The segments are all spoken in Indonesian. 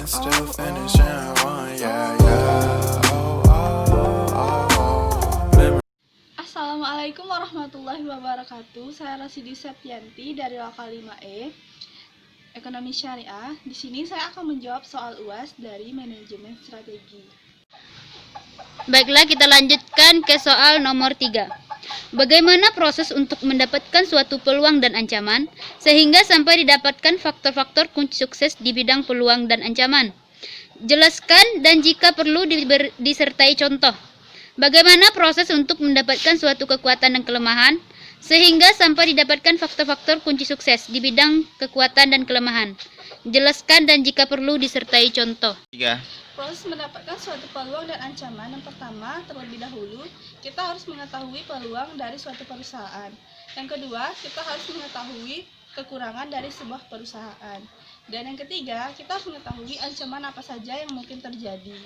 and still finish in one. Yeah, yeah. Oh, oh, oh. Assalamualaikum warahmatullahi wabarakatuh. Saya Rasidi Septianti dari Lokal 5E Ekonomi Syariah. Di sini saya akan menjawab soal UAS dari Manajemen Strategi. Baiklah, kita lanjutkan ke soal nomor 3. Bagaimana proses untuk mendapatkan suatu peluang dan ancaman sehingga sampai didapatkan faktor-faktor kunci sukses di bidang peluang dan ancaman? Jelaskan dan jika perlu disertai contoh. Bagaimana proses untuk mendapatkan suatu kekuatan dan kelemahan sehingga sampai didapatkan faktor-faktor kunci sukses di bidang kekuatan dan kelemahan? Jelaskan dan jika perlu disertai contoh. 3. Proses mendapatkan suatu peluang dan ancaman. Yang pertama, terlebih dahulu, kita harus mengetahui peluang dari suatu perusahaan. Yang kedua, kita harus mengetahui kekurangan dari sebuah perusahaan. Dan yang ketiga, kita harus mengetahui ancaman apa saja yang mungkin terjadi.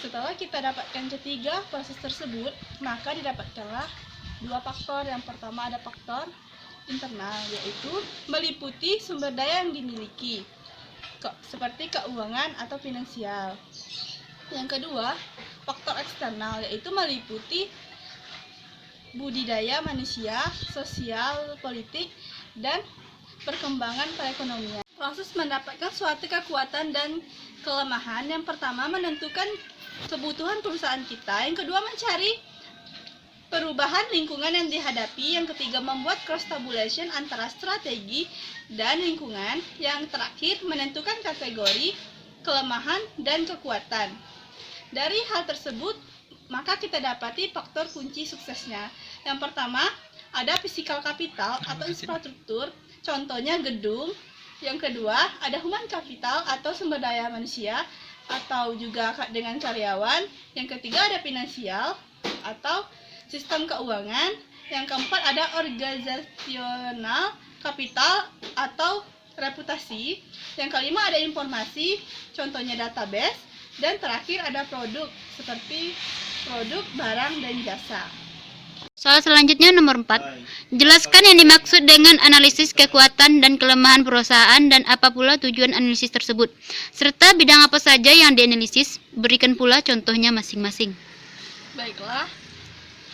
Setelah kita dapatkan ketiga proses tersebut, maka didapatkanlah dua faktor. Yang pertama ada faktor internal, yaitu meliputi sumber daya yang dimiliki, seperti keuangan atau finansial. Yang kedua, faktor eksternal, yaitu meliputi budidaya manusia, sosial, politik, dan perkembangan perekonomian. Proses mendapatkan suatu kekuatan dan kelemahan, yang pertama menentukan kebutuhan perusahaan kita, yang kedua mencari perubahan lingkungan yang dihadapi, yang ketiga membuat cross tabulation antara strategi dan lingkungan, yang terakhir menentukan kategori kelemahan dan kekuatan. Dari hal tersebut, maka kita dapati faktor kunci suksesnya. Yang pertama, ada physical capital atau infrastruktur, contohnya gedung. Yang kedua, ada human capital atau sumber daya manusia atau juga dengan karyawan. Yang ketiga, ada finansial atau sistem keuangan. Yang keempat, ada organizational capital atau reputasi. Yang kelima, ada informasi, contohnya database. Dan terakhir, ada produk, seperti produk, barang, dan jasa. Soal selanjutnya nomor 4. Jelaskan yang dimaksud dengan analisis kekuatan dan kelemahan perusahaan dan apa pula tujuan analisis tersebut, serta bidang apa saja yang dianalisis. Berikan pula contohnya masing-masing. Baiklah,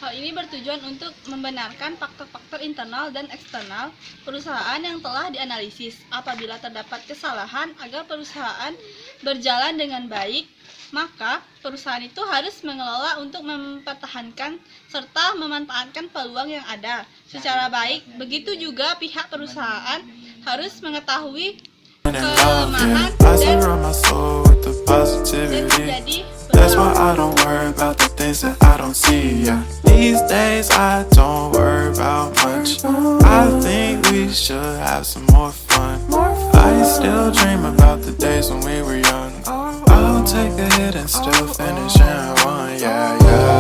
hal ini bertujuan untuk membenarkan faktor-faktor internal dan eksternal perusahaan yang telah dianalisis. Apabila terdapat kesalahan agar perusahaan berjalan dengan baik, maka perusahaan itu harus mengelola untuk mempertahankan serta memanfaatkan peluang yang ada secara baik. Begitu juga pihak perusahaan harus mengetahui kelemahan dan menjadi That's why I don't worry about the things that I don't see. Yeah. These days I don't worry about much. I think we should have some more fun. I still dream about the days when we were young. I'll take a hit and still finish in one. Yeah, yeah.